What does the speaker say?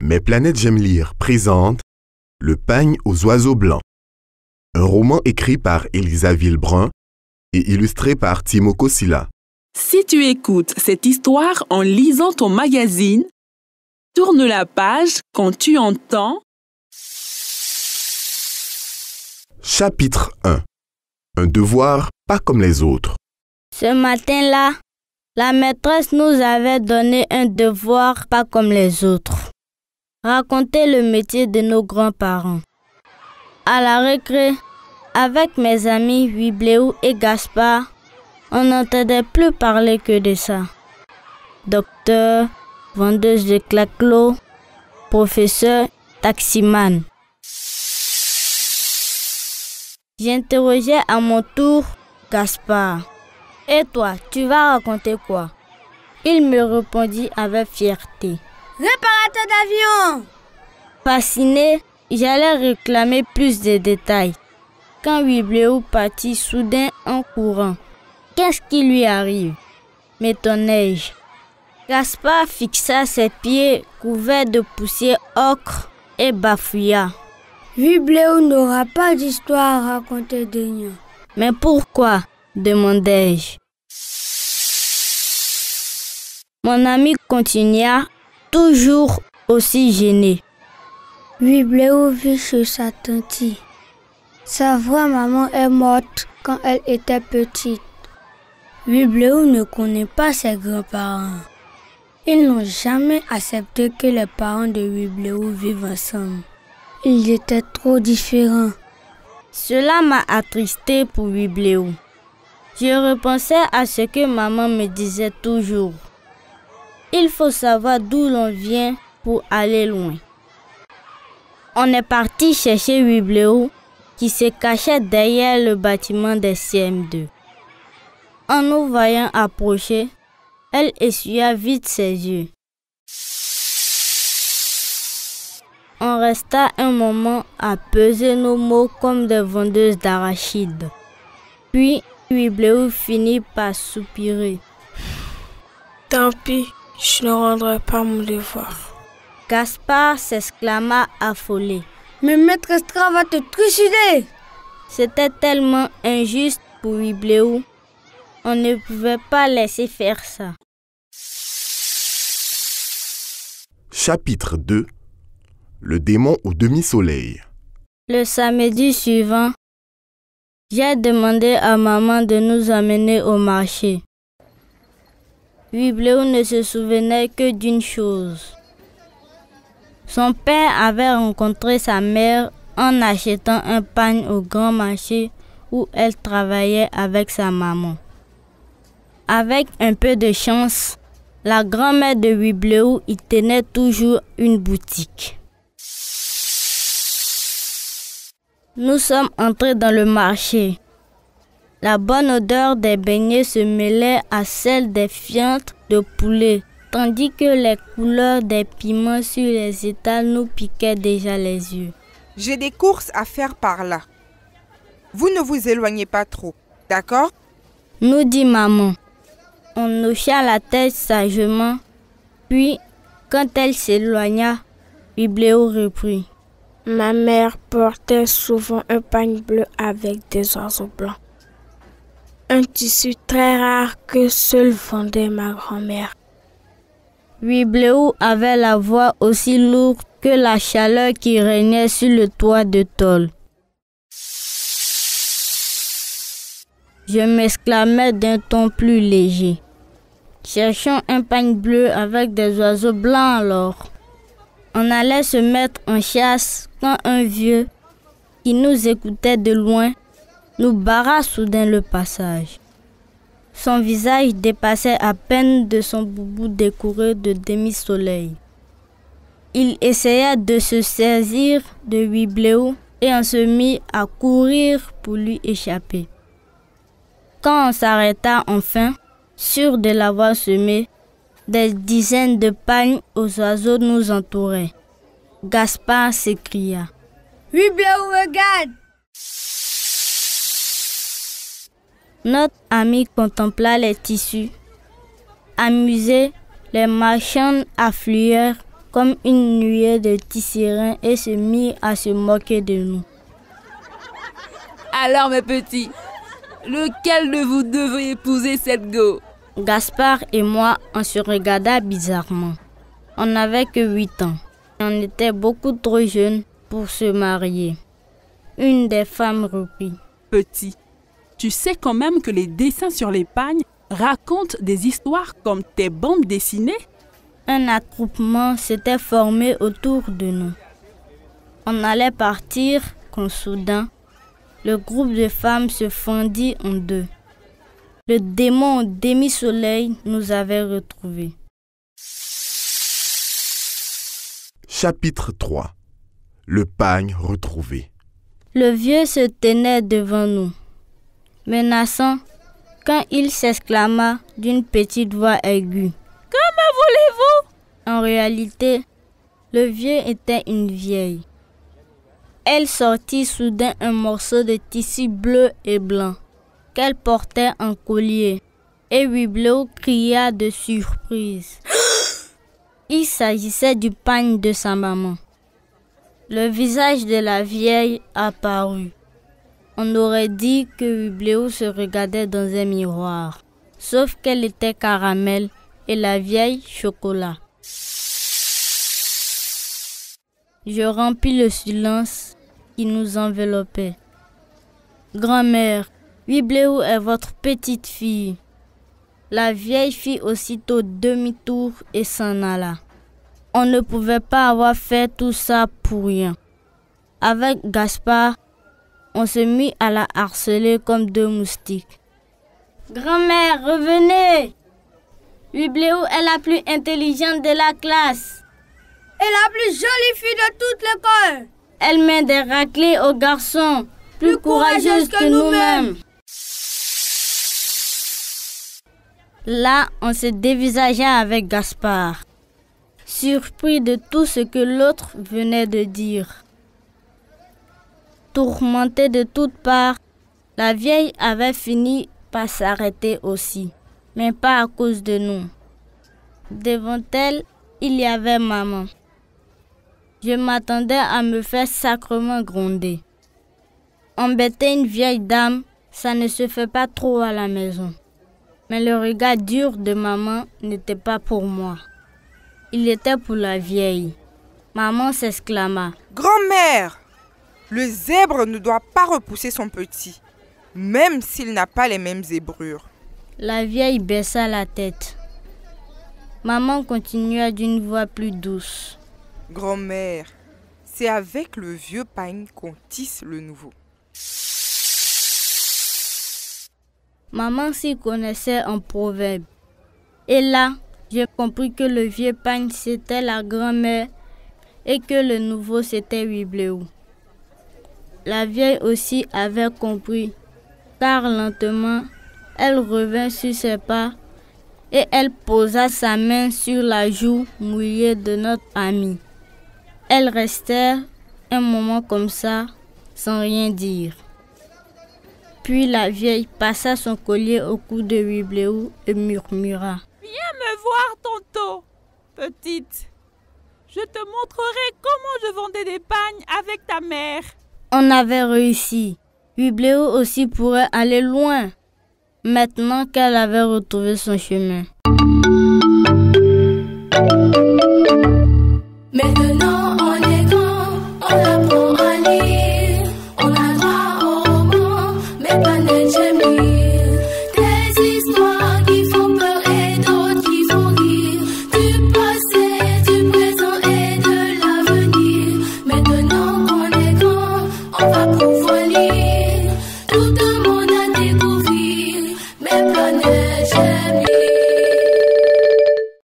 Mes planètes j'aime lire présente Le pagne aux oiseaux blancs. Un roman écrit par Elisa Villebrun et illustré par Timo Kosila. Si tu écoutes cette histoire en lisant ton magazine, tourne la page quand tu entends Chapitre 1. Un devoir pas comme les autres. Ce matin-là, la maîtresse nous avait donné un devoir pas comme les autres. Raconter le métier de nos grands-parents. À la récré, avec mes amis Wibléou et Gaspard, on n'entendait plus parler que de ça. Docteur, vendeuse de claquelots, professeur, taximan. J'interrogeais à mon tour Gaspard. « Et toi, tu vas raconter quoi ?» Il me répondit avec fierté. « Réparateur d'avion !» Fasciné, j'allais réclamer plus de détails. Quand Wibléou partit soudain en courant. Qu'est-ce qui lui arrive? M'étonnai-je. Gaspard fixa ses pieds couverts de poussière ocre et bafouilla. Wibléou n'aura pas d'histoire à raconter de nous. Mais pourquoi? Demandai-je. Mon ami continua, toujours aussi gêné. Wibléou vit chez sa tante. Sa vraie maman est morte quand elle était petite. Wibléou ne connaît pas ses grands-parents. Ils n'ont jamais accepté que les parents de Wibléou vivent ensemble. Ils étaient trop différents. Cela m'a attristé pour Wibléou. Je repensais à ce que maman me disait toujours. Il faut savoir d'où l'on vient pour aller loin. On est parti chercher Wibléou qui se cachait derrière le bâtiment des CM2. En nous voyant approcher, elle essuya vite ses yeux. On resta un moment à peser nos mots comme des vendeuses d'arachides. Puis, Wibléou finit par soupirer. Tant pis, je ne rendrai pas mon devoir. Gaspard s'exclama affolé. Mais maître Estra va te trucider! C'était tellement injuste pour Wibléou. On ne pouvait pas laisser faire ça. Chapitre 2. Le démon au demi-soleil. Le samedi suivant, j'ai demandé à maman de nous amener au marché. Wibléou ne se souvenait que d'une chose. Son père avait rencontré sa mère en achetant un pagne au grand marché où elle travaillait avec sa maman. Avec un peu de chance, la grand-mère de Wibléou y tenait toujours une boutique. Nous sommes entrés dans le marché. La bonne odeur des beignets se mêlait à celle des fientes de poulet, tandis que les couleurs des piments sur les étals nous piquaient déjà les yeux. J'ai des courses à faire par là. Vous ne vous éloignez pas trop, d'accord? Nous dit maman. On hocha la tête sagement, puis, quand elle s'éloigna, Wibléou reprit. Ma mère portait souvent un pagne bleu avec des oiseaux blancs. Un tissu très rare que seule vendait ma grand-mère. Wibléou avait la voix aussi lourde que la chaleur qui régnait sur le toit de tôle. Je m'exclamais d'un ton plus léger. Cherchons un pagne bleu avec des oiseaux blancs alors. On allait se mettre en chasse quand un vieux, qui nous écoutait de loin, nous barra soudain le passage. Son visage dépassait à peine de son boubou décoré de demi-soleil. Il essaya de se saisir de Wibléou et on se mit à courir pour lui échapper. Quand on s'arrêta enfin, sûr de l'avoir semé, des dizaines de pagnes aux oiseaux nous entouraient. Gaspard s'écria. « Wibléou, regarde !» Notre ami contempla les tissus. Amusé, les marchands affluèrent comme une nuée de tisserands et se mit à se moquer de nous. Alors mes petits, lequel de vous deux veut épouser cette go? Gaspard et moi, on se regarda bizarrement. On n'avait que 8 ans. On était beaucoup trop jeunes pour se marier. Une des femmes reprit. Petit, tu sais quand même que les dessins sur les pagnes racontent des histoires comme tes bandes dessinées? Un attroupement s'était formé autour de nous. On allait partir quand soudain, le groupe de femmes se fendit en deux. Le démon demi-soleil nous avait retrouvés. Chapitre 3. Le pagne retrouvé. Le vieux se tenait devant nous, menaçant, quand il s'exclama d'une petite voix aiguë. « Que me voulez-vous » En réalité, le vieux était une vieille. Elle sortit soudain un morceau de tissu bleu et blanc qu'elle portait en collier, et Hublot cria de surprise. Il s'agissait du pagne de sa maman. Le visage de la vieille apparut. On aurait dit que Hublot se regardait dans un miroir, sauf qu'elle était caramel et la vieille chocolat. Je remplis le silence qui nous enveloppait. Grand-mère, Hublot est votre petite fille. La vieille fit aussitôt demi-tour et s'en alla. On ne pouvait pas avoir fait tout ça pour rien. Avec Gaspard, on se mit à la harceler comme deux moustiques. Grand-mère, revenez! Hublot est la plus intelligente de la classe. Et la plus jolie fille de toute l'école. Elle met des raclées aux garçons, plus courageuses que nous-mêmes. Là, on se dévisagea avec Gaspard, surpris de tout ce que l'autre venait de dire. Tourmentée de toutes parts, la vieille avait fini par s'arrêter aussi, mais pas à cause de nous. Devant elle, il y avait maman. Je m'attendais à me faire sacrement gronder. Embêter une vieille dame, ça ne se fait pas trop à la maison. Mais le regard dur de maman n'était pas pour moi. Il était pour la vieille. Maman s'exclama. « Grand-mère, le zèbre ne doit pas repousser son petit, même s'il n'a pas les mêmes zébrures. » La vieille baissa la tête. Maman continua d'une voix plus douce. « Grand-mère, c'est avec le vieux pagne qu'on tisse le nouveau. » Maman s'y connaissait en proverbe. Et là, j'ai compris que le vieux pagne c'était la grand-mère et que le nouveau c'était Hublot. La vieille aussi avait compris, car lentement, elle revint sur ses pas et elle posa sa main sur la joue mouillée de notre amie. Elles restèrent un moment comme ça, sans rien dire. Puis la vieille passa son collier au cou de Hublot et murmura. « Viens me voir, tonton, petite. Je te montrerai comment je vendais des pagnes avec ta mère. » On avait réussi. Hublot aussi pourrait aller loin, maintenant qu'elle avait retrouvé son chemin.